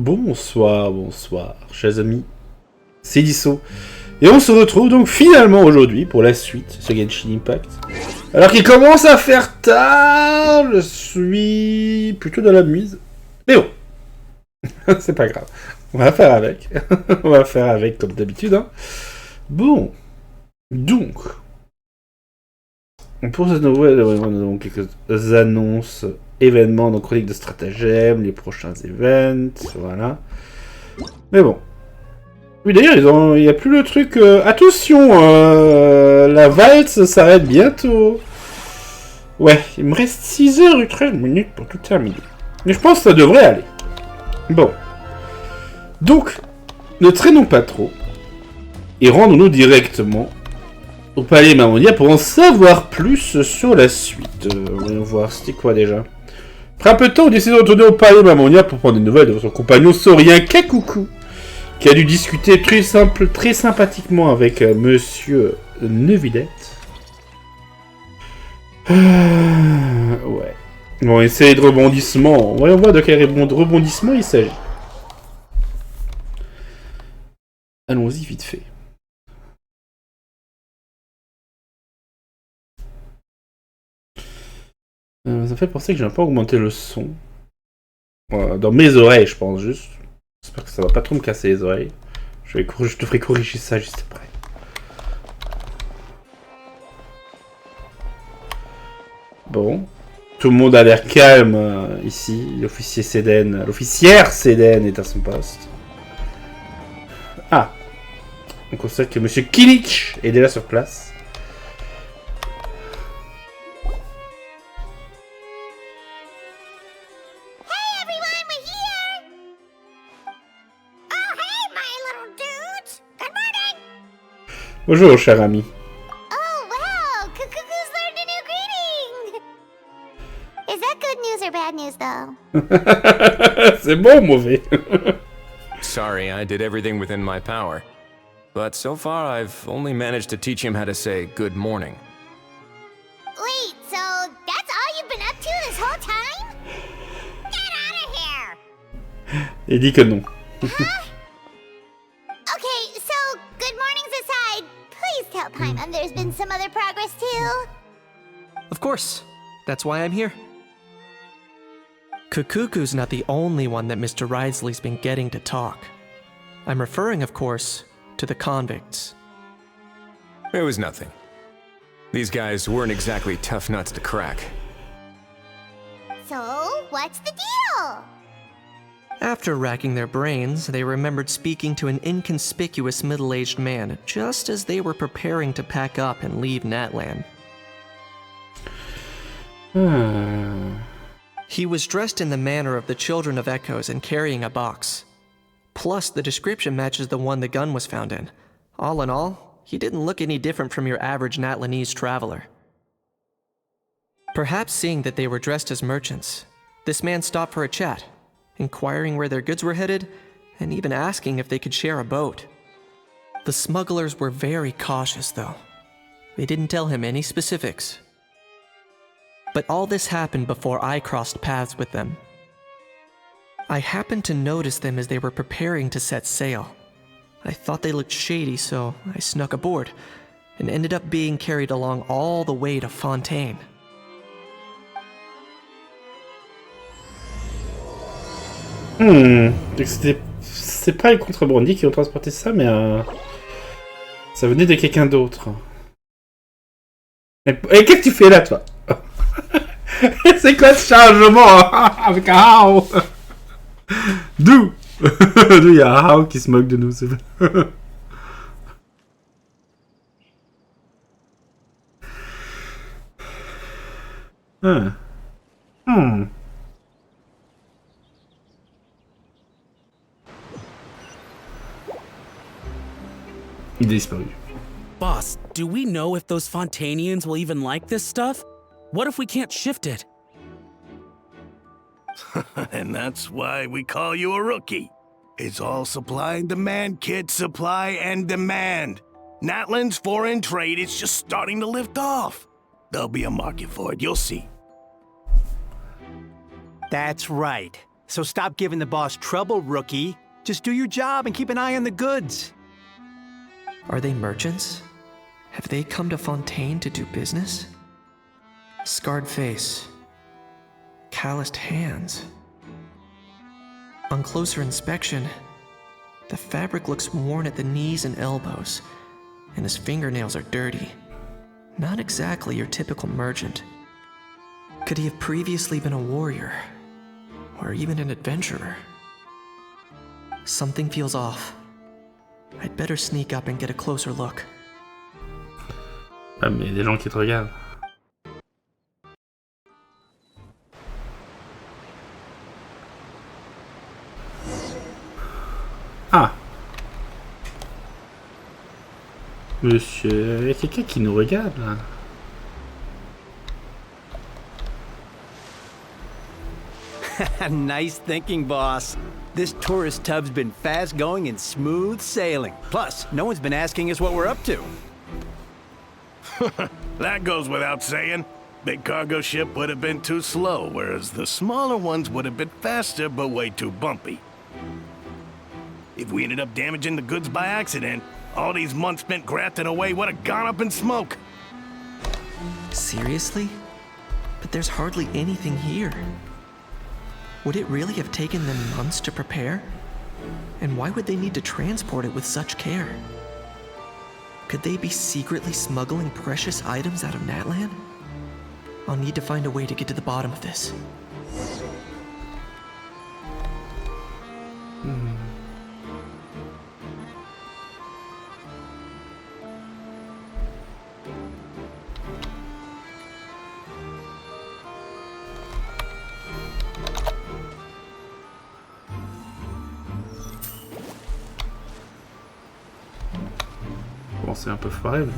Bonsoir, bonsoir, chers amis. C'est Deaso. Et on se retrouve donc finalement aujourd'hui pour la suite sur Genshin Impact. Alors qu'il commence à faire tard, je suis plutôt dans la mise. Mais bon, c'est pas grave. On va faire avec. On va faire avec comme d'habitude. Hein. Bon, donc, pour cette nouvelle, nous avons quelques annonces, événements dans Chronique de Stratagème, les prochains events, voilà. Mais bon. Oui, d'ailleurs, il n'y a plus le truc... attention, la valse s'arrête bientôt. Ouais, il me reste 6 heures et 13 minutes pour tout terminer. Mais je pense que ça devrait aller. Bon. Donc, ne traînons pas trop. Et rendons-nous directement au Palais Mermonia pour en savoir plus sur la suite. Voyons voir, c'était quoi déjà? Après un peu de temps, on décide de retourner au Palais Mermonia pour prendre des nouvelles de votre compagnon saurien Cacucu, qui a dû discuter très sympathiquement avec Monsieur Neuvillette. Ouais. Bon, essayez de rebondissement. Voyons voir de quel rebondissement il s'agit. Allons-y vite fait. Ça fait penser que j'ai un peu augmenté le son. Dans mes oreilles, je pense juste. J'espère que ça va pas trop me casser les oreilles. Je te ferai corriger ça juste après. Bon. Tout le monde a l'air calme ici. L'officière Séden est à son poste. Ah. On constate que Monsieur Kilich est déjà sur place. Bonjour, cher ami. Oh, wow! Cacucu's learned a new greeting! Is that good news or bad news, though? C'est bon, mauvais. Sorry, I did everything within my power. But so far, I've only managed to teach him how to say good morning. Wait, so that's all you've been up to this whole time? Get out of here! Il dit que non. Okay, so good mornings aside, please tell Paimon there's been some other progress too. Of course. That's why I'm here. Cacucu's not the only one that Mr. Wriothsley's been getting to talk. I'm referring, of course, to the convicts. It was nothing. These guys weren't exactly tough nuts to crack. So, what's the deal? After racking their brains, they remembered speaking to an inconspicuous middle-aged man just as they were preparing to pack up and leave Natlan. He was dressed in the manner of the Children of Echoes and carrying a box. Plus, the description matches the one the gun was found in. All in all, he didn't look any different from your average Natlanese traveler. Perhaps seeing that they were dressed as merchants, this man stopped for a chat, inquiring where their goods were headed, and even asking if they could share a boat. The smugglers were very cautious, though. They didn't tell him any specifics. But all this happened before I crossed paths with them. I happened to notice them as they were preparing to set sail. I thought they looked shady, so I snuck aboard, and ended up being carried along all the way to Fontaine. Donc c'est pas les contrebandiers qui ont transporté ça, mais ça venait de quelqu'un d'autre. Et qu'est-ce que tu fais là, toi? C'est quoi ce chargement avec un hao? D'où? D'où il y a un hao qui se moque de nous, c'est vrai. Il est disparu. Boss, do we know if those Fontanians will even like this stuff? What if we can't shift it? And that's why we call you a rookie. It's all supply and demand, kid. Supply and demand. Natlan's foreign trade is just starting to lift off. There'll be a market for it, you'll see. That's right. So stop giving the boss trouble, rookie. Just do your job and keep an eye on the goods. Are they merchants? Have they come to Fontaine to do business? Scarred face. Calloused hands. On closer inspection, the fabric looks worn at the knees and elbows, and his fingernails are dirty. Not exactly your typical merchant. Could he have previously been a warrior? Or even an adventurer? Something feels off. I'd better sneak up and get a closer look. Ah, mais il y a des gens qui te regardent. Ah! Monsieur, il y a quelqu'un qui nous regarde là. Nice thinking, boss. This tourist tub's been fast going and smooth sailing. Plus, no one's been asking us what we're up to. That goes without saying. Big cargo ship would have been too slow, whereas the smaller ones would have been faster but way too bumpy. If we ended up damaging the goods by accident, all these months spent grafting away would have gone up in smoke. Seriously? But there's hardly anything here. Would it really have taken them months to prepare? And why would they need to transport it with such care? Could they be secretly smuggling precious items out of Natlan? I'll need to find a way to get to the bottom of this. Bon, c'est un peu foiré, mais...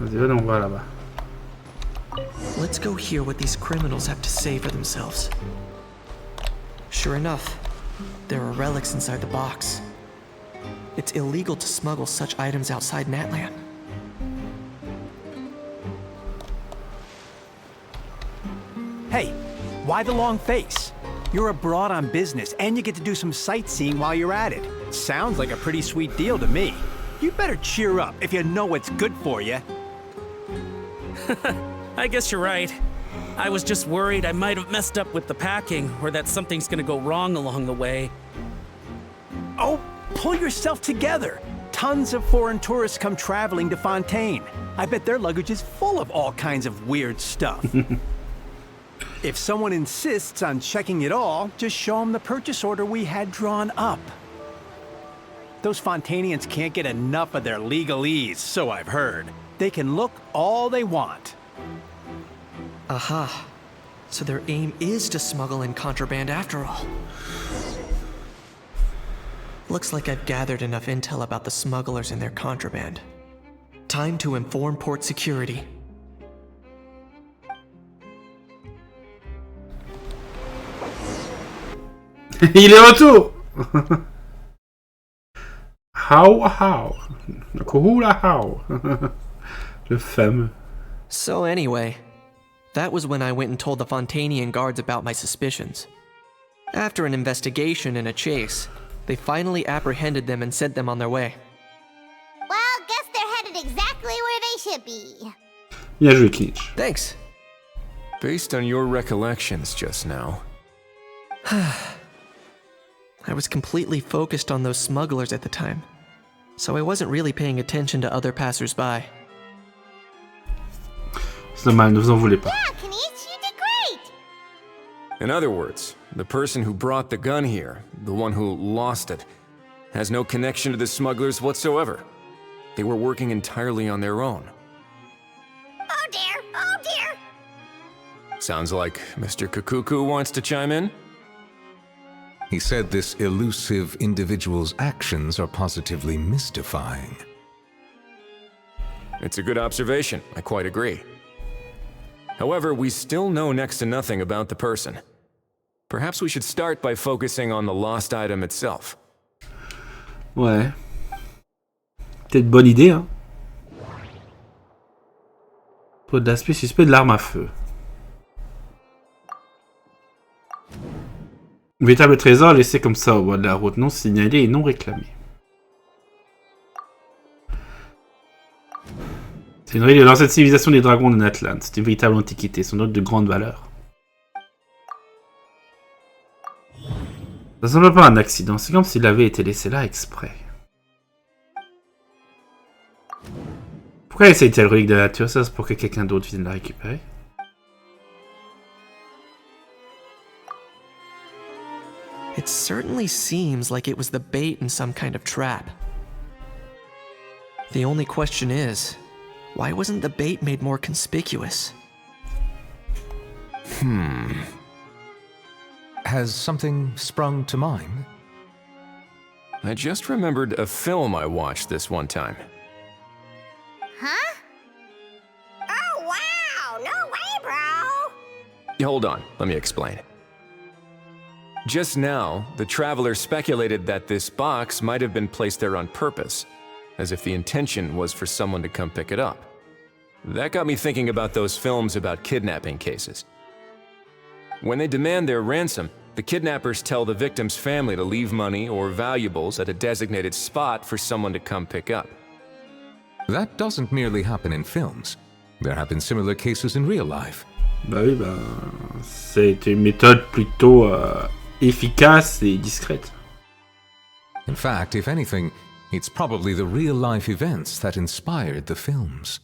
Vas-y, venez, on va là-bas. Let's go hear what these criminals have to say for themselves. Sure enough, there are relics inside the box. It's illegal to smuggle such items outside Natlan. Hey, why the long face? You're abroad on business, and you get to do some sightseeing while you're at it. Sounds like a pretty sweet deal to me. You better cheer up if you know what's good for you. I guess you're right. I was just worried I might have messed up with the packing, or that something's gonna go wrong along the way. Oh, pull yourself together. Tons of foreign tourists come traveling to Fontaine. I bet their luggage is full of all kinds of weird stuff. If someone insists on checking it all, just show them the purchase order we had drawn up. Those Fontainians can't get enough of their legalese, so I've heard. They can look all they want. Aha. So their aim is to smuggle in contraband after all. Looks like I've gathered enough intel about the smugglers and their contraband. Time to inform port security. Il est retour. How? Kuhula how? Le fameux. So anyway, that was when I went and told the Fontainian guards about my suspicions. After an investigation and a chase, they finally apprehended them and sent them on their way. Well, guess they're headed exactly where they should be. Bien joué, Kinich. Thanks. Based on your recollections just now, I was completely focused on those smugglers at the time, so I wasn't really paying attention to other passers-by. C'est normal, ne vous en voulez pas. Yeah, Kinich, you did great. in other words, the person who brought the gun here, the one who lost it, has no connection to the smugglers whatsoever. They were working entirely on their own. Oh dear, oh dear. Sounds like Mr. Cacucu wants to chime in? He said this elusive individual's actions are positively mystifying. It's a good observation, I quite agree. However, we still know next to nothing about the person. Perhaps we should start by focusing on the lost item itself. Ouais. Peut-être bonne idée, hein. Pot d'aspect suspect de l'arme à feu. Véritable trésor laissé comme ça au bord de la route, non signalé et non réclamé. C'est une relique de l'ancienne civilisation des dragons de Natlan. C'est une véritable antiquité, sans doute de grande valeur. Ça semble pas un accident, c'est comme s'il avait été laissé là exprès. Pourquoi essaye-t-elle relique de la nature? Ça, c'est pour que quelqu'un d'autre vienne la récupérer. It certainly seems like it was the bait in some kind of trap. The only question is, why wasn't the bait made more conspicuous? Has something sprung to mind? I just remembered a film I watched this one time. Huh? Oh, wow! No way, bro! Hold on, let me explain. Just now, the traveler speculated that this box might have been placed there on purpose, as if the intention was for someone to come pick it up. That got me thinking about those films about kidnapping cases. When they demand their ransom, the kidnappers tell the victim's family to leave money or valuables at a designated spot for someone to come pick up. That doesn't merely happen in films. There have been similar cases in real life. Bah oui, bah... c'est une méthode plutôt efficace et discrète. In fact, if anything, it's probably the real-life events that inspired the films.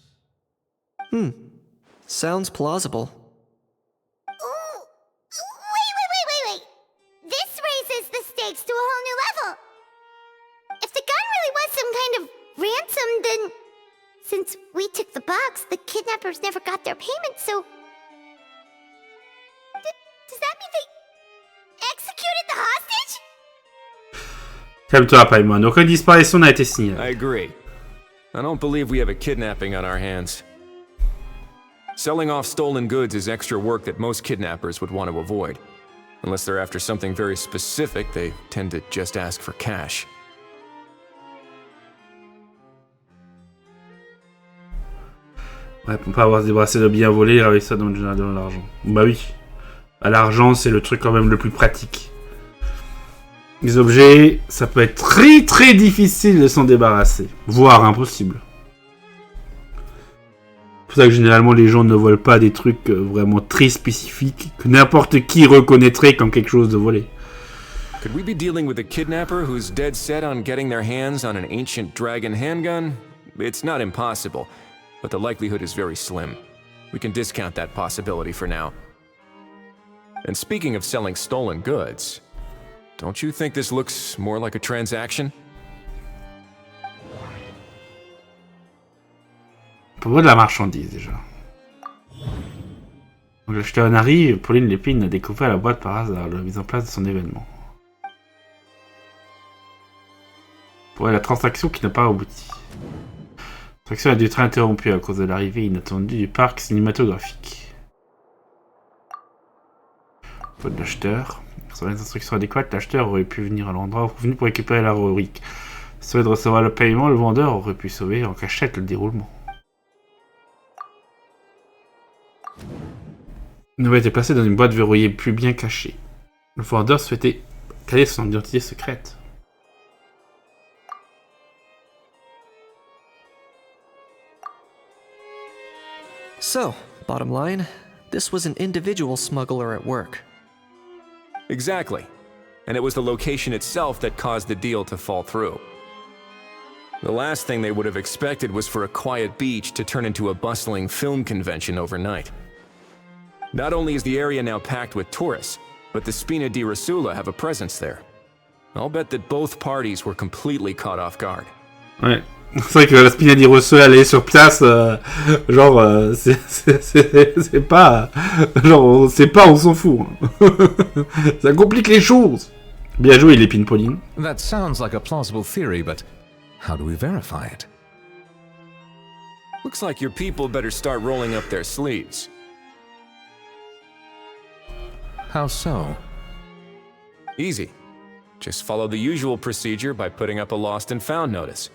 Sounds plausible. Ooh! Wait! This raises the stakes to a whole new level! If the gun really was some kind of ransom, then... Since we took the box, the kidnappers never got their payment, so... Does that mean they... executed the hostage? Calme-toi, Paimon. Aucune disparition n'a été signalée. I agree. I don't believe we have a kidnapping on our hands. Selling off stolen goods is extra work that most kidnappers would want to avoid. Unless they're after something very specific, they tend to just ask for cash. Ouais, pour pas avoir se débarrassé de biens volés, avec ça dans l'argent. Bah oui. Bah, l'argent, c'est le truc quand même le plus pratique. Les objets, ça peut être très difficile de s'en débarrasser. Voire impossible. C'est pour ça que généralement les gens ne volent pas des trucs vraiment très spécifiques que n'importe qui reconnaîtrait comme quelque chose de volé. Could we be dealing with a kidnapper who's dead set on getting their hands on an ancient dragon handgun? It's not impossible, but the likelihood is very slim. We can discount that possibility for now. And speaking of selling stolen goods, don't you think this looks more like a transaction? Pour voir de la marchandise déjà. Donc l'acheteur arrive, Pauline Lépine a découvert la boîte par hasard, la mise en place de son événement. Pour la transaction qui n'a pas abouti. La transaction a dû être interrompue à cause de l'arrivée inattendue du parc cinématographique. Pour l'acheteur. Sur les instructions adéquates, l'acheteur aurait pu venir à l'endroit venu pour récupérer la relique. S'il de recevoir le paiement, le vendeur aurait pu sauver en cachette le déroulement. Nous avait été placé dans une boîte verrouillée plus bien cachée. Le vendeur souhaitait caler son identité secrète. So, bottom line, this was an individual smuggler at work. Exactly. And it was the location itself that caused the deal to fall through. The last thing they would have expected was for a quiet beach to turn into a bustling film convention overnight. Not only is the area now packed with tourists, but the Spina di Rosula have a presence there. I'll bet that both parties were completely caught off guard. Ouais. C'est vrai que la Spina di Rosula, elle est sur place, genre, c'est pas... Genre, on sait pas, on s'en fout. Ça complique les choses. Bien joué, l'épine Pauline. That sounds like a plausible theory, but how do we verify it? Looks like your people better start rolling up their sleeves. How so? Easy. Just follow the usual procedure by putting up a lost and found notice.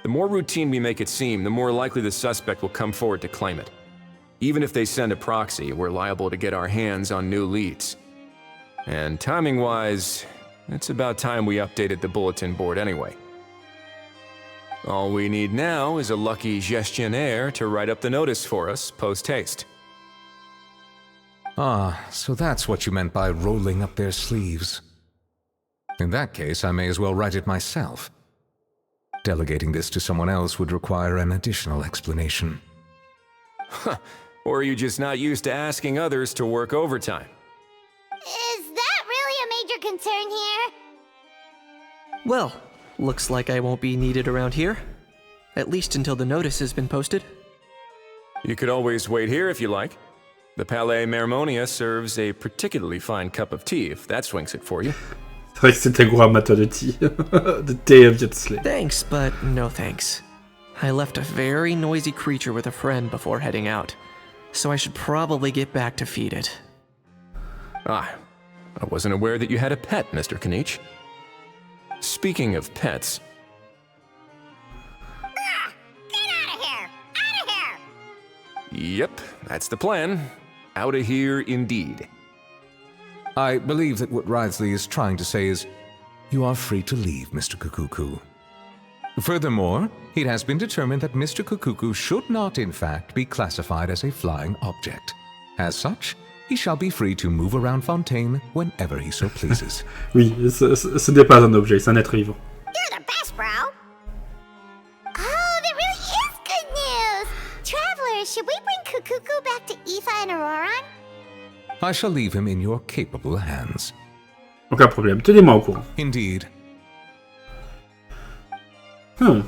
The more routine we make it seem, the more likely the suspect will come forward to claim it. Even if they send a proxy, we're liable to get our hands on new leads. And timing-wise, it's about time we updated the bulletin board anyway. All we need now is a lucky gestionnaire to write up the notice for us post-haste. Ah, so that's what you meant by rolling up their sleeves. In that case, I may as well write it myself. Delegating this to someone else would require an additional explanation. Or are you just not used to asking others to work overtime? Is that really a major concern here? Well, looks like I won't be needed around here. At least until the notice has been posted. You could always wait here if you like. The Palais Mermonia serves a particularly fine cup of tea, if that swings it for you. C'est vrai que c'est un gros amateur de thé. De thé Wriothsley. Thanks, but no thanks. I left a very noisy creature with a friend before heading out, so I should probably get back to feed it. Ah, I wasn't aware that you had a pet, Mr. Kanich. Speaking of pets... Get out of here! Out of here! Yep, that's the plan. Out of here indeed. I believe that what Wriothsley is trying to say is, you are free to leave, Mr. Cacucu. Furthermore, it has been determined that Mr. Cacucu should not, in fact, be classified as a flying object. As such, he shall be free to move around Fontaine whenever he so pleases. Oui, ce n'est pas un objet, c'est un être vivant. You're the best, bro! Oh, that really is good news! Travelers, should we bring Cacucu back to Aoife and Ororon? I shall leave him in your capable hands. Aucun problème, tenez-moi au courant. Indeed. Bon.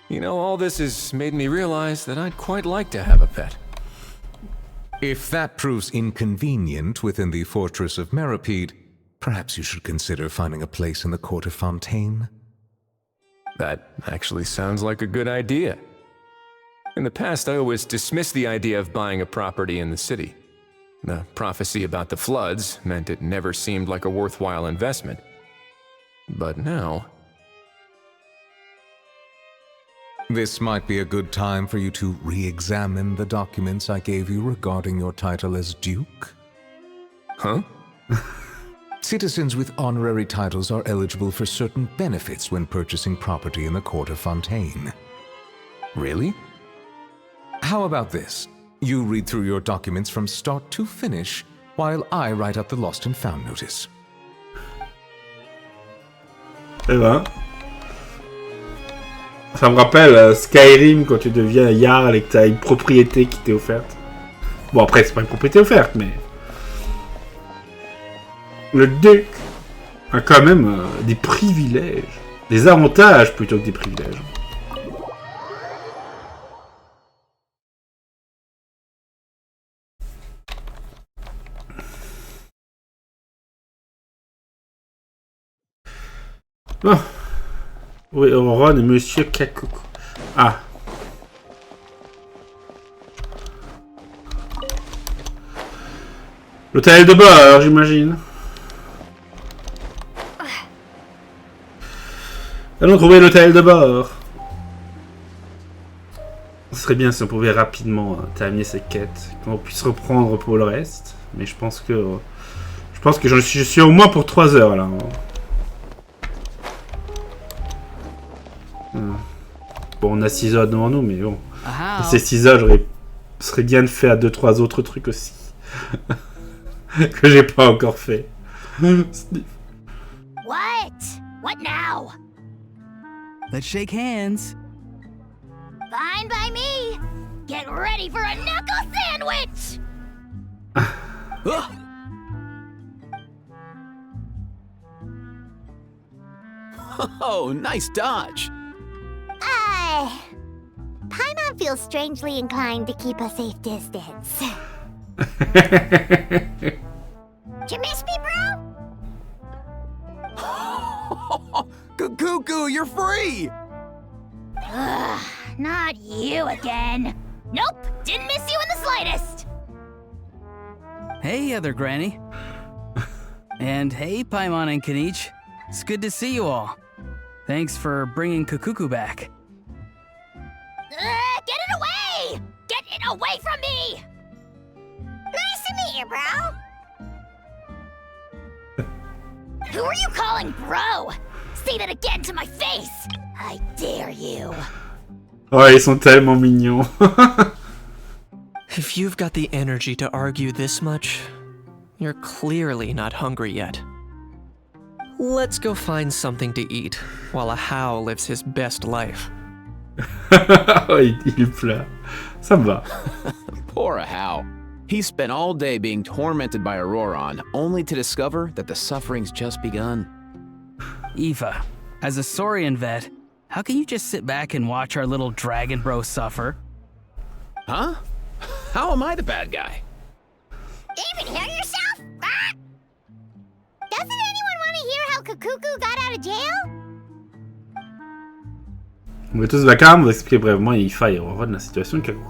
You know, all this has made me realize that I'd quite like to have a pet. If that proves inconvenient within the fortress of Meripede, perhaps you should consider finding a place in the court of Fontaine. That actually sounds like a good idea. In the past, I always dismissed the idea of buying a property in the city. The prophecy about the floods meant it never seemed like a worthwhile investment. But now... This might be a good time for you to re-examine the documents I gave you regarding your title as Duke. Huh? Citizens with honorary titles are eligible for certain benefits when purchasing property in the court of Fontaine. Really? How about this? You read through your documents from start to finish, while I write up the lost and found notice. Eh ben. Ça me rappelle Skyrim quand tu deviens Jarl et que t'as une propriété qui t'est offerte. Bon, après, c'est pas une propriété offerte, mais. Le duc a quand même des privilèges. Des avantages plutôt que des privilèges. Oh. Oui, Ororon et Monsieur Cacucu. Ah. L'hôtel de bord, j'imagine. Allons trouver l'hôtel de bord. Ce serait bien si on pouvait rapidement terminer cette quête, qu'on puisse reprendre pour le reste. Mais je pense que je suis au moins pour 3 heures là. Bon, on a 6 heures devant nous, mais bon. Ces 6 heures, ce serait bien de faire 2-3 autres trucs aussi. Que j'ai pas encore fait. What? What now? Let's shake hands. Fine by me. Get ready for a knuckle sandwich! Oh, nice dodge. Paimon feels strangely inclined to keep a safe distance. Did you miss me, bro? Cacucu, you're free! Ugh, not you again. Nope, didn't miss you in the slightest. Hey, other granny. And hey, Paimon and Kanich. It's good to see you all. Thanks for bringing Cacucu back. Get it away! Get it away from me! Nice to meet you, bro. Who are you calling bro? Say that again to my face! I dare you. Oh, ils sont tellement mignons. If you've got the energy to argue this much, you're clearly not hungry yet. Let's go find something to eat while a How lives his best life. Oh, il pleure. Ça me va. Poor How. He spent all day being tormented by Ororon, only to discover that the suffering's just begun. Aoife, as a Saurian vet, how can you just sit back and watch our little dragon bro suffer? Huh? How am I the bad guy? Even hear yourself? Ah! Doesn't anyone want to hear how Cacucu got out of jail? On va tous vacarme, on va expliquer brièvement à Aoife et Ororon la situation de Cacucu.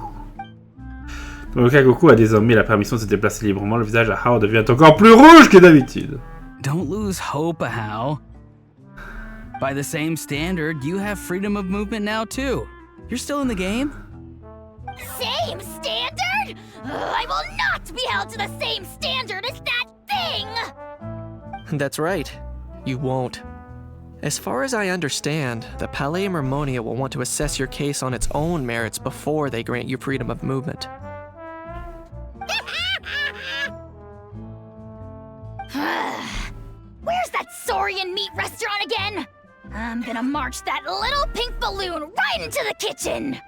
Donc Cacucu a désormais la permission de se déplacer librement, le visage à How devient encore plus rouge que d'habitude. Don't lose hope, How. By the same standard, you have freedom of movement now too. You're still in the game? Same standard? I will not be held to the same standard as that thing! That's right. You won't. As far as I understand, the Palais Mermonia will want to assess your case on its own merits before they grant you freedom of movement. Where's that Saurian meat restaurant again? I'm gonna march that little pink balloon right into the kitchen!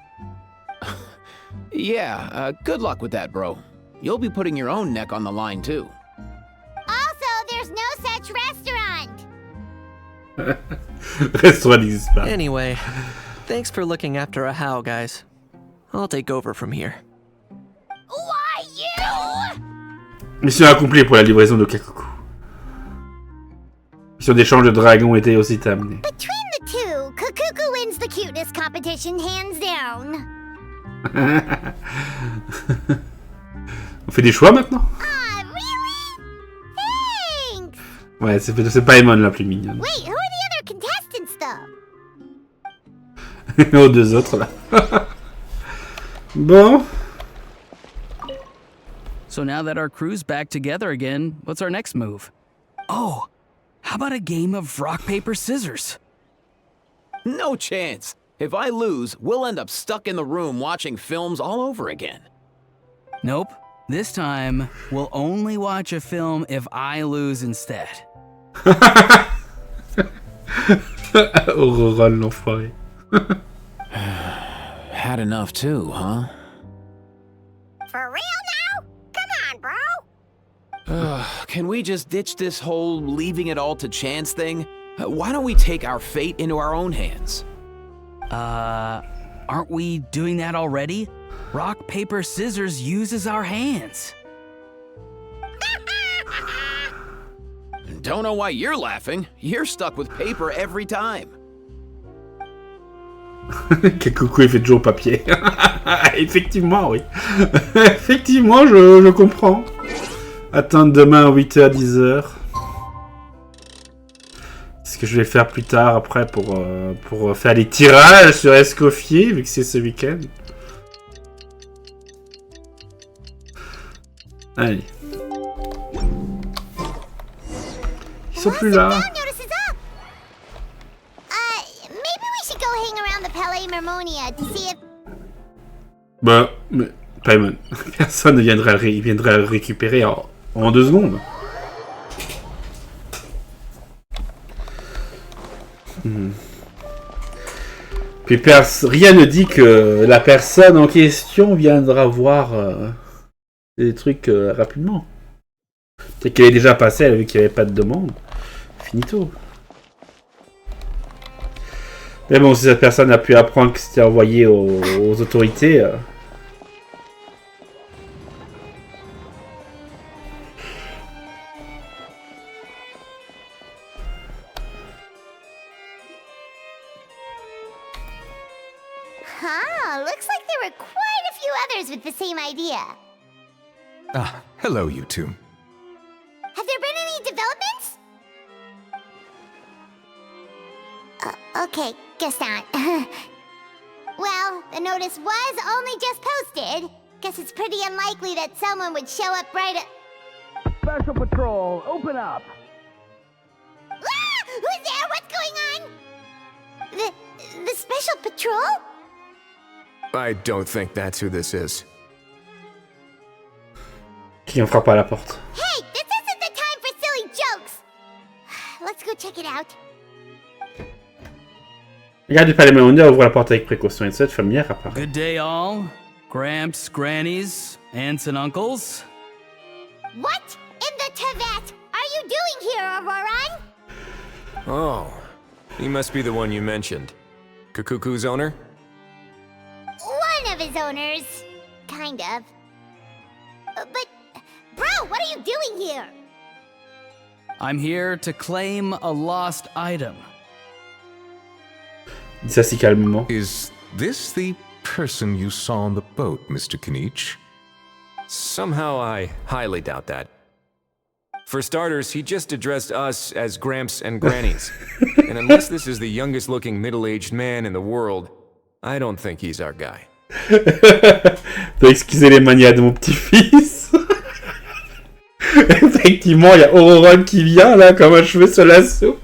Yeah, good luck with that, bro. You'll be putting your own neck on the line, too. Also, there's no such restaurant! Restaurant n'existe pas. Anyway, thanks for looking after a How, guys. I'll take over from here. Why you? Mission accomplie pour la livraison de Cacucu. Mission d'échange de dragons était aussi terminée. Between the two, Cacucu wins the cuteness competition hands down. On fait des choix maintenant? Ah, really? Thanks! Ouais, c'est Paimon la plus mignonne. Wait, who are the other contestants though? Aux deux autres là. Bon. So now that our crew's back together again, what's our next move? Oh, how about a game of rock, paper, scissors? No chance. If I lose, we'll end up stuck in the room watching films all over again. Nope. This time, we'll only watch a film if I lose instead. Ororon l'enfoiré. Had enough too, huh? For real now? Come on, bro! Can we just ditch this whole leaving it all to chance thing? Why don't we take our fate into our own hands? Aren't we doing that already? Rock, paper, scissors uses our hands. Don't know why you're laughing. You're stuck with paper every time. Cacucu est fait toujours papier. Effectivement, oui. Effectivement, je comprends. Attendre demain à 8h, 10h. Ce que je vais faire plus tard après pour faire les tirages sur Escoffier, vu que c'est ce week-end. Allez. Ils sont plus là. Maybe we should go hang around the Palais Mermonia to see if... Bah, mais Paimon, personne ne viendrait le récupérer en 2 secondes. Puis rien ne dit que la personne en question viendra voir des trucs rapidement. Peut-être qu'elle est déjà passée, elle a vu qu'il n'y avait pas de demande. Finito. Mais bon, si cette personne a pu apprendre que c'était envoyé aux autorités... Huh, looks like there were quite a few others with the same idea. Ah, hello, you two. Have there been any developments? Okay, guess not. Well, the notice was only just posted. Guess it's pretty unlikely that someone would show up right at... Special Patrol, open up! Ah! Who's there? What's going on? The Special Patrol? I don't think that's who this is. Qui en frappe à la porte? Hey, this isn't the time for silly jokes. Let's go check it out. Regarde du Palais Mermonia ouvre la porte avec précaution et cette familière apparaît. Good day, all. Gramps, grannies, aunts, and uncles. What in the Tevat are you doing here, Ororon? Oh, he must be the one you mentioned. Cacucu's owner? One of his owners. Kind of. But, bro, what are you doing here? I'm here to claim a lost item. Dis ça si calmement. Is this the person you saw on the boat, Mr. Kinich? Somehow I highly doubt that. For starters, he just addressed us as Gramps and Grannies. And unless this is the youngest looking middle-aged man in the world, I don't think he's our guy. Dois excuser les manias de mon petit-fils. Effectivement, il y a Ororon qui vient là comme un cheveu sur la soupe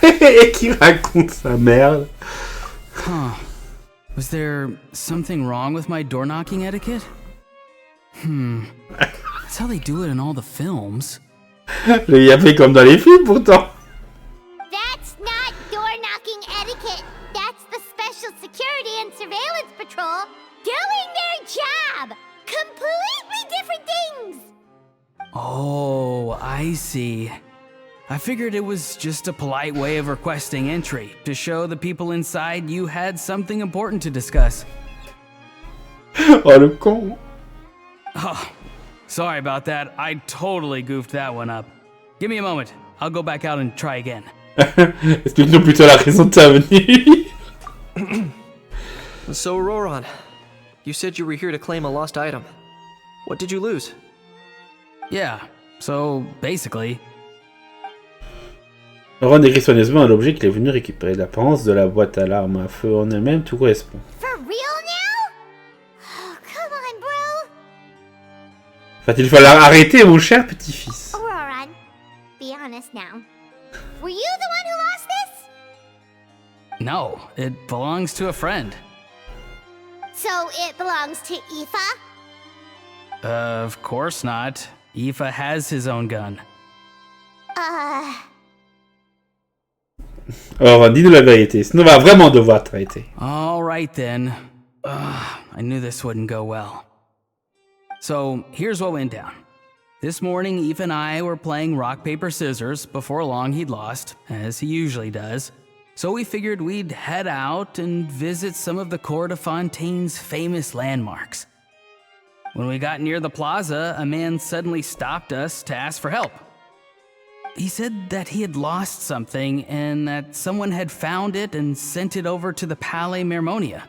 et qui raconte sa merde. Huh. Was there something wrong with my door knocking etiquette? That's how they do it in all the films. Il y a fait comme dans les films pourtant. That's not door-knocking etiquette. That's the Special Security and Surveillance Patrol doing their job. Completely different things. Oh, I see. I figured it was just a polite way of requesting entry, to show the people inside you had something important to discuss. Oh le con. Oh, sorry about that. I totally goofed that one up. Give me a moment. I'll go back out and try again. Explique-nous plutôt la raison de ta venue. So, Ororon, you said you were here to claim a lost item. What did you lose? Yeah, so basically... Ororon décrit soigneusement l'objet qu'il est venu récupérer. L'apparence de la boîte à l'arme à feu en elle-même, tout correspond. For real now? Oh, come on, bro. Va-t-il falloir arrêter, mon cher petit-fils? Ororon, be honest now. Were you the one who lost this? No, it belongs to a friend. So it belongs to Aoife? Of course not. Aoife has his own gun. Ororon, dis-nous la vérité, sinon on va vraiment devoir t'arrêter. All right then. I knew this wouldn't go well. So here's what went down. This morning, Aoife and I were playing rock, paper, scissors. Before long, he'd lost, as he usually does. So we figured we'd head out and visit some of the Cour de Fontaine's famous landmarks. When we got near the plaza, a man suddenly stopped us to ask for help. He said that he had lost something and that someone had found it and sent it over to the Palais Mermonia.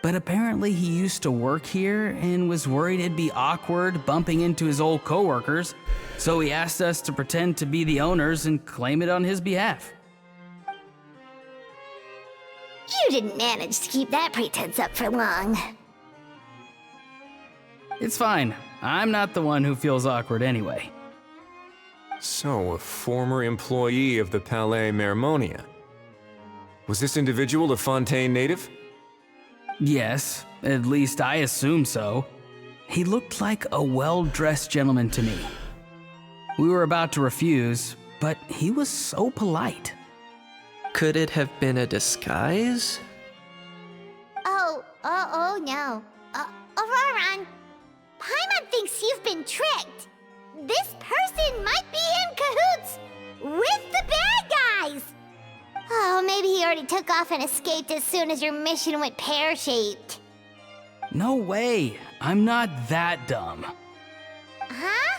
But apparently he used to work here and was worried it'd be awkward bumping into his old coworkers, so he asked us to pretend to be the owners and claim it on his behalf. You didn't manage to keep that pretense up for long. It's fine. I'm not the one who feels awkward anyway. So, a former employee of the Palais Mermonia. Was this individual a Fontaine native? Yes, at least I assume so. He looked like a well-dressed gentleman to me. We were about to refuse, but he was so polite. Could it have been a disguise? Oh no. Ororon, Paimon thinks you've been tricked. This person might be in cahoots with the bad guys. Oh, maybe he already took off and escaped as soon as your mission went pear-shaped. No way. I'm not that dumb. Huh?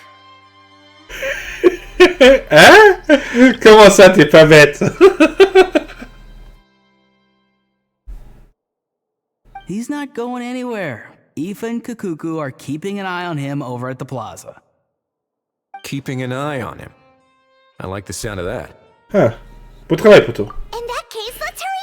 Hein? Comment ça, t'es pas bête? He's not going anywhere. Aoife and Cacucu are keeping an eye on him over at the plaza. Keeping an eye on him. I like the sound of that. Ah, beau travail, poto. In that case, let's hurry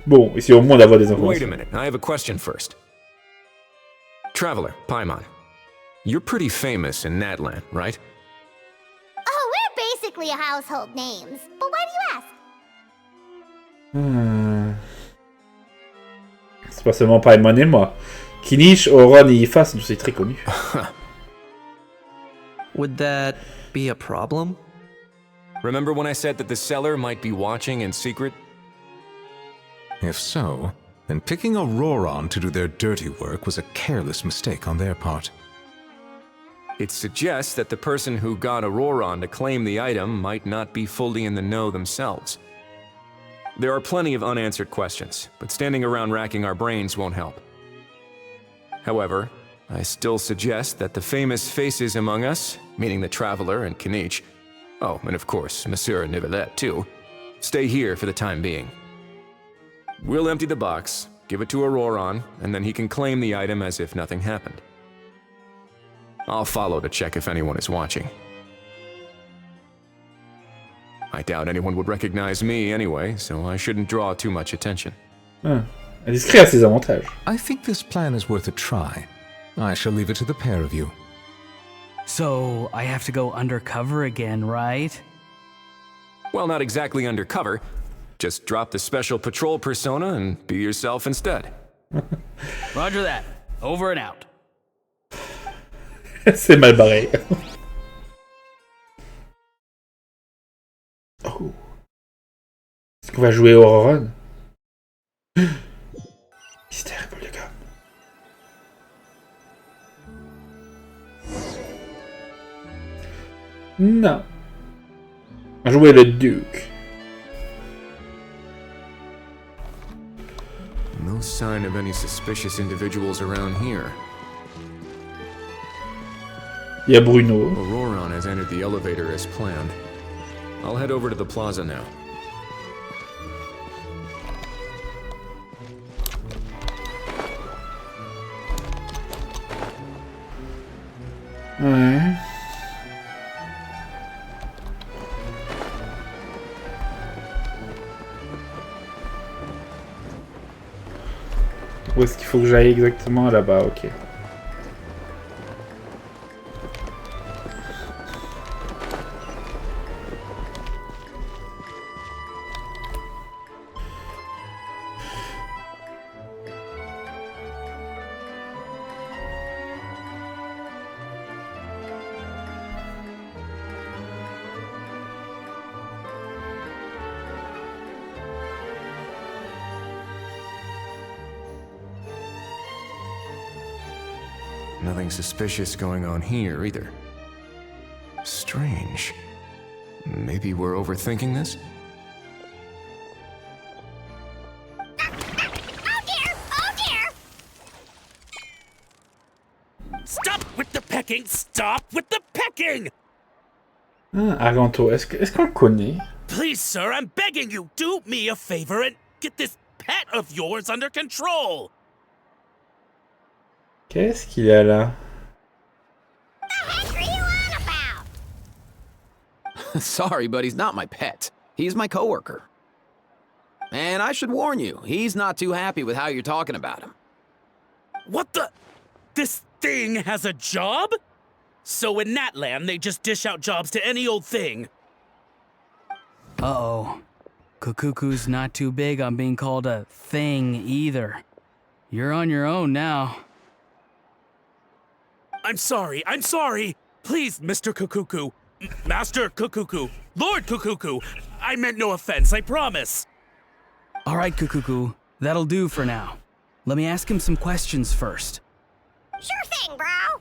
Bon, ici au moins d'avoir des Wait a informations. minute, I have a question first. Traveler, Paimon. You're pretty famous in Natlan, right? Oh, we're basically household names. But why do you ask? C'est pas seulement Paimon et moi. Kinish, Ororon et Ifa sont aussi très connus. Would that be a problem? Remember when I said that the seller might be watching in secret? If so, then picking Ororon to do their dirty work was a careless mistake on their part. It suggests that the person who got Ororon to claim the item might not be fully in the know themselves. There are plenty of unanswered questions, but standing around racking our brains won't help. However, I still suggest that the famous faces among us, meaning the Traveler and Kinich, oh, and of course, Monsieur and Neuvillette too, stay here for the time being. We'll empty the box, give it to Ororon, and then he can claim the item as if nothing happened. I'll follow to check if anyone is watching. I doubt anyone would recognize me anyway, so I shouldn't draw too much attention. Indiscret a ses avantages. I think this plan is worth a try. I shall leave it to the pair of you. So, I have to go undercover again, right? Well, not exactly undercover. Just drop the special patrol persona and be yourself instead. Roger that. Over and out. C'est mal barré. Oh. Est-ce qu'on va jouer Ororon? Mystère, les gars. Non. On va jouer le duc. No sign of any suspicious individuals around here. Il y a Bruno. Ororon has entered the elevator as planned. I'll head over to the plaza now. Ouais. Où est-ce qu'il faut que j'aille exactement? Là-bas, ok. Nothing suspicious going on here, either. Strange. Maybe we're overthinking this? Oh dear! Oh dear! Stop with the pecking! Stop with the pecking! Ah, Argento, est-ce qu'on le connaît? Please, sir, I'm begging you, do me a favor and get this pet of yours under control! Qu'est-ce qu'il y a là? The heck are you on about? Sorry, but he's not my pet. He's my coworker. And I should warn you, he's not too happy with how you're talking about him. What the? This thing has a job? So in Natlan, they just dish out jobs to any old thing. Uh-oh. Cacucu's not too big on being called a thing either. You're on your own now. I'm sorry. Please, Mr. Cacucu. Master Cacucu. Lord Cacucu. I meant no offense, I promise. All right, Cacucu. That'll do for now. Let me ask him some questions first. Sure thing, bro.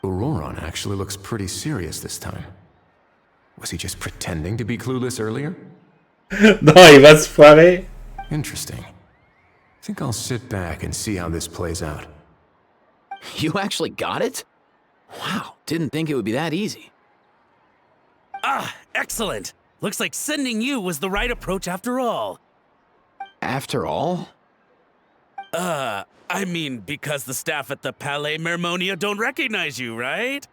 Ororon actually looks pretty serious this time. Was he just pretending to be clueless earlier? Non, il va se foirer. Interesting. Think I'll sit back and see how this plays out. You actually got it? Wow, didn't think it would be that easy. Ah, excellent. Looks like sending you was the right approach after all. After all? I mean, because the staff at the Palais Mermonia don't recognize you, right?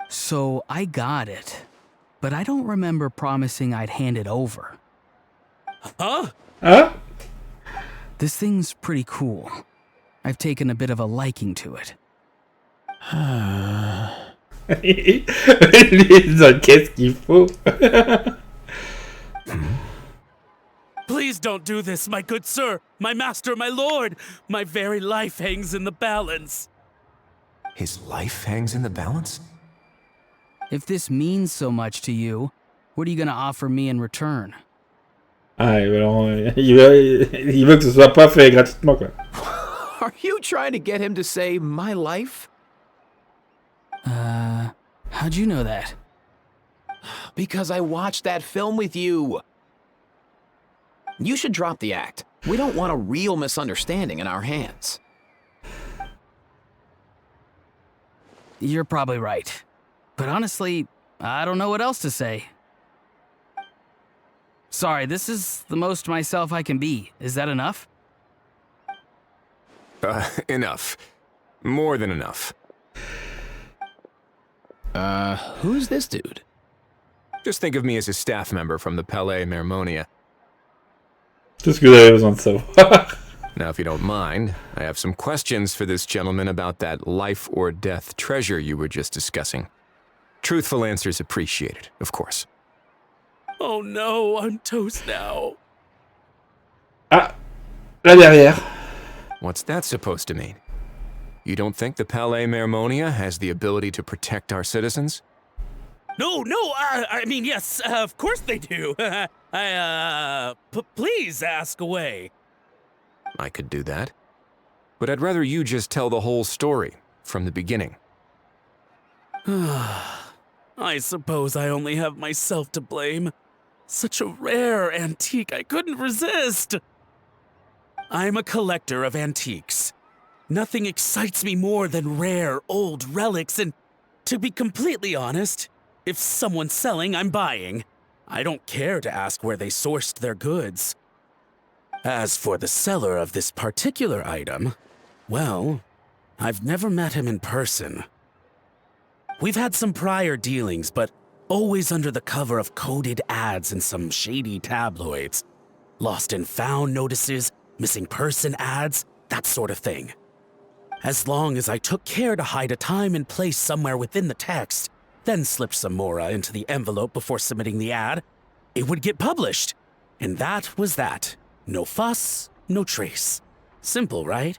So I got it, but I don't remember promising I'd hand it over. Huh? Hein? This thing's pretty cool. I've taken a bit of a liking to it. Lui, qu'est-ce qu'il faut? Please don't do this, my good sir, my master, my lord. My very life hangs in the balance. His life hangs in the balance? If this means so much to you, what are you gonna offer me in return? Ah, il veut que ce soit pas fait gratuitement, quoi. Are you trying to get him to say my life? How'd you know that? Because I watched that film with you. You should drop the act. We don't want a real misunderstanding in our hands. You're probably right. But honestly, I don't know what else to say. Sorry, this is the most myself I can be. Is that enough? Enough. More than enough. Who's this dude? Just think of me as a staff member from the Palais Mermonia. Tout ce que vous avez besoin de savoir. Now, if you don't mind, I have some questions for this gentleman about that life or death treasure you were just discussing. Truthful answers appreciated, of course. Oh no, I'm toast now. Ah, là derrière. What's that supposed to mean? You don't think the Palais Mermonia has the ability to protect our citizens? No, I mean, yes, of course they do. Please ask away. I could do that. But I'd rather you just tell the whole story, from the beginning. I suppose I only have myself to blame. Such a rare antique, I couldn't resist. I'm a collector of antiques. Nothing excites me more than rare, old relics, and to be completely honest, if someone's selling, I'm buying. I don't care to ask where they sourced their goods. As for the seller of this particular item, well, I've never met him in person. We've had some prior dealings, but always under the cover of coded ads in some shady tabloids. Lost and found notices, missing person ads, that sort of thing. As long as I took care to hide a time and place somewhere within the text, then slipped some mora into the envelope before submitting the ad, it would get published. And that was that. No fuss, no trace. Simple, right?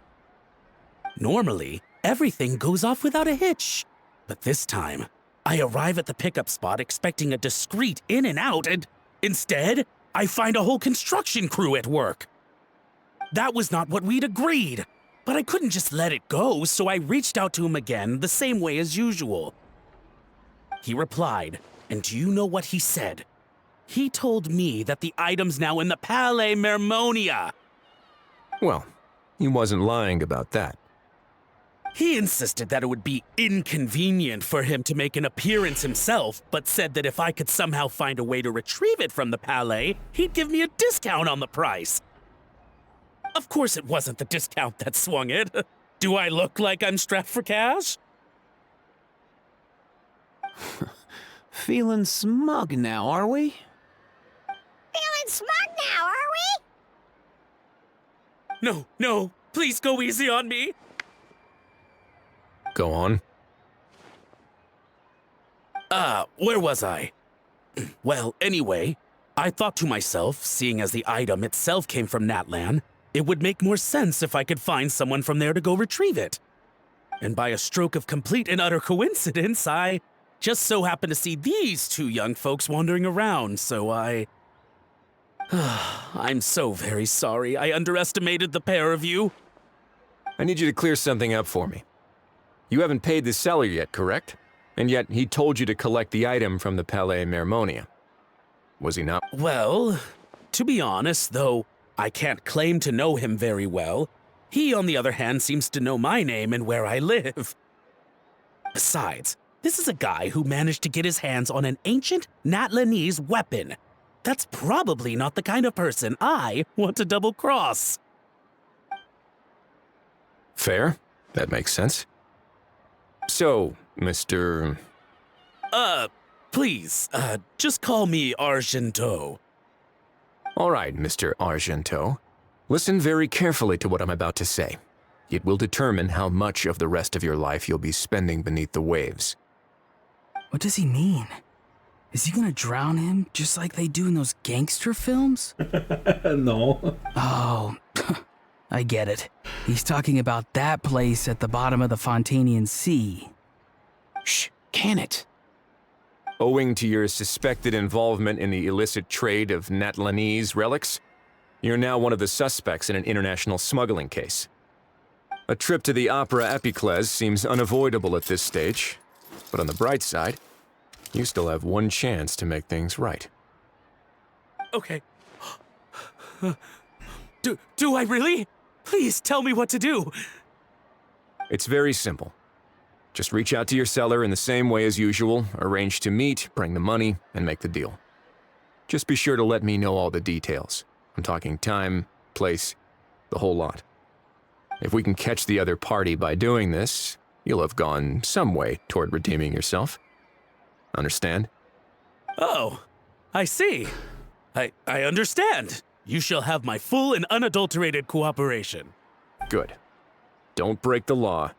Normally, everything goes off without a hitch. But this time, I arrive at the pickup spot expecting a discreet in and out, and instead, I find a whole construction crew at work. That was not what we'd agreed, but I couldn't just let it go, so I reached out to him again the same way as usual. He replied, and do you know what he said? He told me that the item's now in the Palais Mermonia. Well, he wasn't lying about that. He insisted that it would be inconvenient for him to make an appearance himself, but said that if I could somehow find a way to retrieve it from the Palais, he'd give me a discount on the price. Of course it wasn't the discount that swung it. Do I look like I'm strapped for cash? Feeling smug now, are we? Feeling smug now, are we? No, please go easy on me. Go on. Where was I? Well, anyway, I thought to myself, seeing as the item itself came from Natlan, it would make more sense if I could find someone from there to go retrieve it. And by a stroke of complete and utter coincidence, I just so happened to see these two young folks wandering around, so I'm so very sorry I underestimated the pair of you. I need you to clear something up for me. You haven't paid the seller yet, correct? And yet he told you to collect the item from the Palais Mermonia. Was he not? Well, to be honest, though I can't claim to know him very well, he, on the other hand, seems to know my name and where I live. Besides, this is a guy who managed to get his hands on an ancient Natlanese weapon. That's probably not the kind of person I want to double-cross. Fair. That makes sense. So, Mr. Please, just call me Argento. All right, Mr. Argento. Listen very carefully to what I'm about to say. It will determine how much of the rest of your life you'll be spending beneath the waves. What does he mean? Is he gonna drown him just like they do in those gangster films? No. Oh, I get it. He's talking about that place at the bottom of the Fontanian Sea. Shh, can it? Owing to your suspected involvement in the illicit trade of Natlanese relics, you're now one of the suspects in an international smuggling case. A trip to the Opera Epiclese seems unavoidable at this stage, but on the bright side, you still have one chance to make things right. Okay. Do I really? Please tell me what to do. It's very simple. Just reach out to your seller in the same way as usual, arrange to meet, bring the money, and make the deal. Just be sure to let me know all the details. I'm talking time, place, the whole lot. If we can catch the other party by doing this, you'll have gone some way toward redeeming yourself. Understand? Oh, I see. I understand. You shall have my full and unadulterated cooperation. Good. Don't break the law,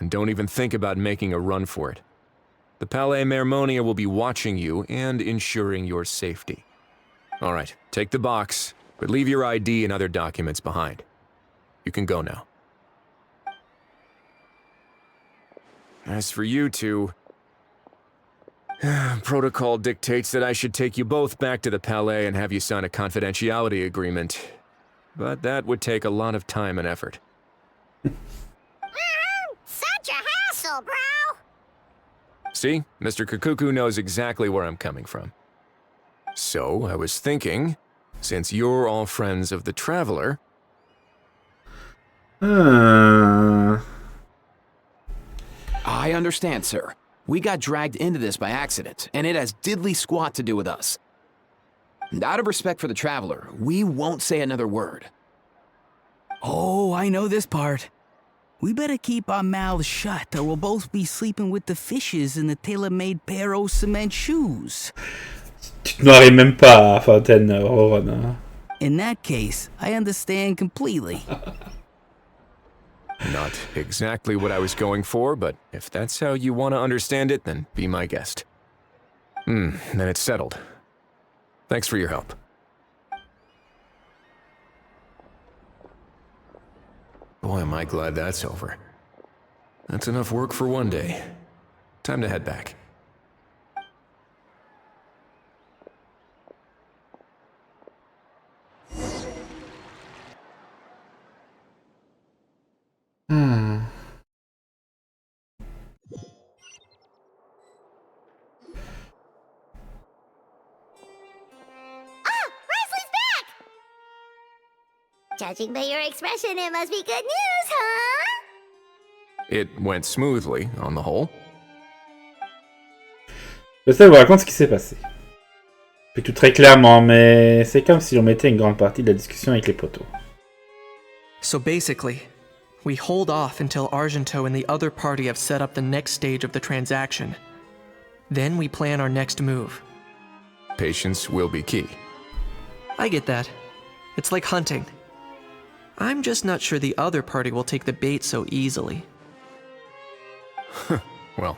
and don't even think about making a run for it. The Palais Mermonia will be watching you and ensuring your safety. All right, take the box, but leave your ID and other documents behind. You can go now. As for you two, protocol dictates that I should take you both back to the Palais and have you sign a confidentiality agreement. But that would take a lot of time and effort. Such a hassle, bro! See, Mr. Cacucu knows exactly where I'm coming from. So, I was thinking, since you're all friends of the Traveler... I understand, sir. We got dragged into this by accident, and it has diddly squat to do with us. And out of respect for the Traveler, we won't say another word. Oh, I know this part. We better keep our mouths shut, or we'll both be sleeping with the fishes in the tailor-made pair of cement shoes. Tu te maries même pas, Fontaine, Ororon. Hein? In that case, I understand completely. Not exactly what I was going for, but if that's how you want to understand it, then be my guest. Then it's settled. Thanks for your help. Boy, am I glad that's over. That's enough work for one day. Time to head back. Judging by your expression, it must be good news, huh? It went smoothly, on the whole. J'essaie de vous raconter ce qui s'est passé. Puis tout très clairement, mais c'est comme si on mettait une grande partie de la discussion avec les poteaux. So basically, we hold off until Argento and the other party have set up the next stage of the transaction. Then we plan our next move. Patience will be key. I get that. It's like hunting. I'm just not sure the other party will take the bait so easily. Well,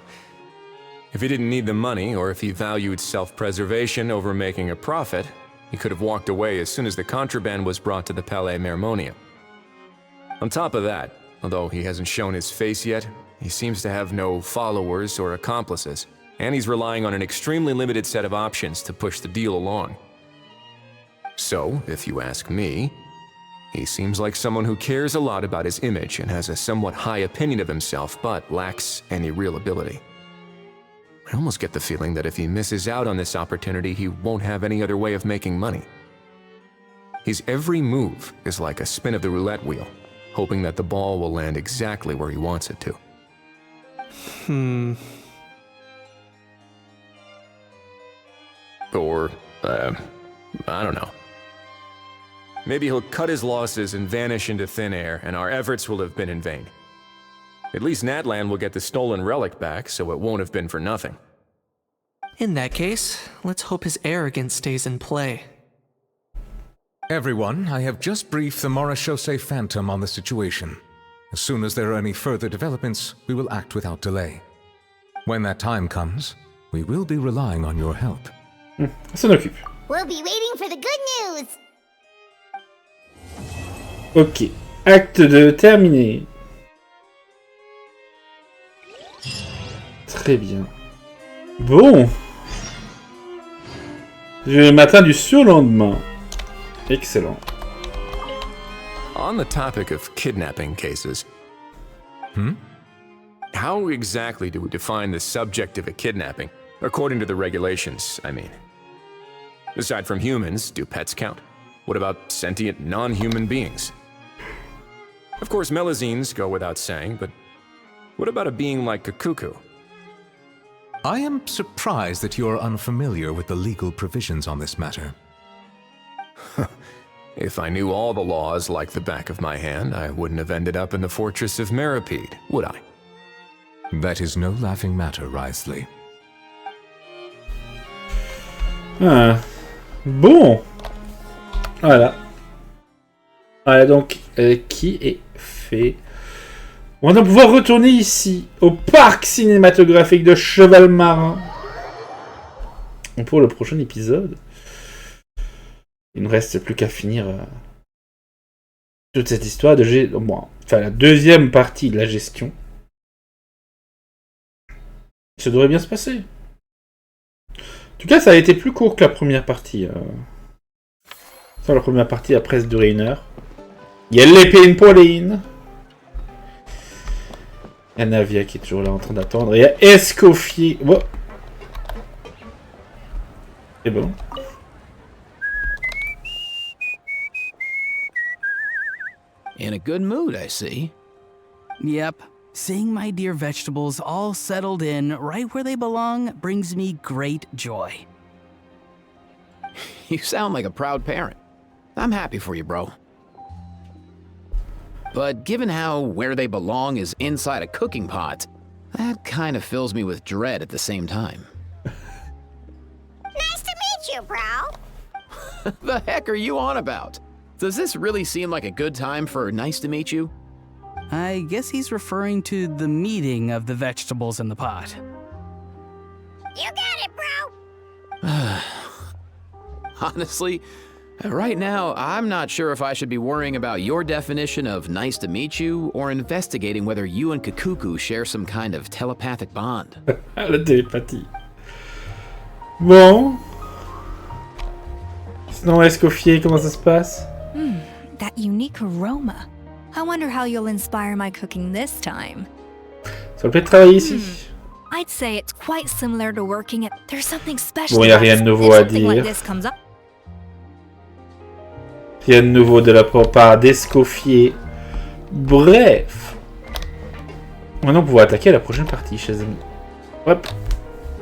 if he didn't need the money, or if he valued self-preservation over making a profit, he could have walked away as soon as the contraband was brought to the Palais Mermonia. On top of that, although he hasn't shown his face yet, he seems to have no followers or accomplices, and he's relying on an extremely limited set of options to push the deal along. So, if you ask me, he seems like someone who cares a lot about his image and has a somewhat high opinion of himself, but lacks any real ability. I almost get the feeling that if he misses out on this opportunity, he won't have any other way of making money. His every move is like a spin of the roulette wheel, hoping that the ball will land exactly where he wants it to. Or, I don't know. Maybe he'll cut his losses and vanish into thin air, and our efforts will have been in vain. At least Natlan will get the stolen relic back, so it won't have been for nothing. In that case, let's hope his arrogance stays in play. Everyone, I have just briefed the Marechaussee Phantom on the situation. As soon as there are any further developments, we will act without delay. When that time comes, we will be relying on your help. On s'en occupe. We'll be waiting for the good news. Ok. Acte 2 terminé. Très bien. Bon. Le matin du surlendemain. Excellent. On the topic of kidnapping cases, how exactly do we define the subject of a kidnapping? According to the regulations, I mean. Aside from humans, do pets count? What about sentient non-human beings? Of course, Melazines go without saying, but what about a being like Cacucu? I am surprised that you are unfamiliar with the legal provisions on this matter. If I knew all the laws like the back of my hand, I wouldn't have ended up in the fortress of Meripede, would I? That is no laughing matter, Wriothsley. Ah. Bon. Voilà. Voilà donc qui est fait. On va pouvoir retourner ici, au parc cinématographique de Cheval Marin. Pour le prochain épisode. Il ne reste plus qu'à finir toute cette histoire de enfin la deuxième partie de la gestion. Ça devrait bien se passer. En tout cas, ça a été plus court que la première partie. La première partie a presque duré 1 heure. Il y a l'épée Pauline. Il y a Navia qui est toujours là en train d'attendre. Il y a Escoffier. Oh. C'est bon. In a good mood, I see. Yep. Seeing my dear vegetables all settled in right where they belong brings me great joy. You sound like a proud parent. I'm happy for you, bro. But given how where they belong is inside a cooking pot, that kind of fills me with dread at the same time. Nice to meet you, bro. The heck are you on about? Does this really seem like a good time for nice to meet you? I guess he's referring to the meeting of the vegetables in the pot. You got it, bro. Honestly, right now, I'm not sure if I should be worrying about your definition of nice to meet you or investigating whether you and Cacucu share some kind of telepathic bond. La télépathie. Bon. Sinon, Escoffier, comment ça se passe? That unique aroma. I wonder how you'll inspire my cooking this time. Ça vous plaît de travailler ici? I'd say it's quite similar to working at... There's something special Bon, il n'y a rien de nouveau à something like dire. this comes up. Rien de nouveau de la part d'Escoffier. Bref. Maintenant, on pourra attaquer la prochaine partie, chers amis. Hop.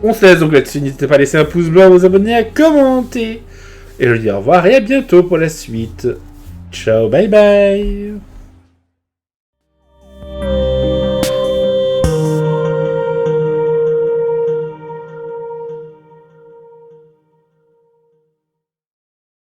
On se laisse donc là-dessus. N'hésitez pas à laisser un pouce bleu, à vous abonner, à commenter. Et je vous dis au revoir et à bientôt pour la suite. Ciao, bye bye.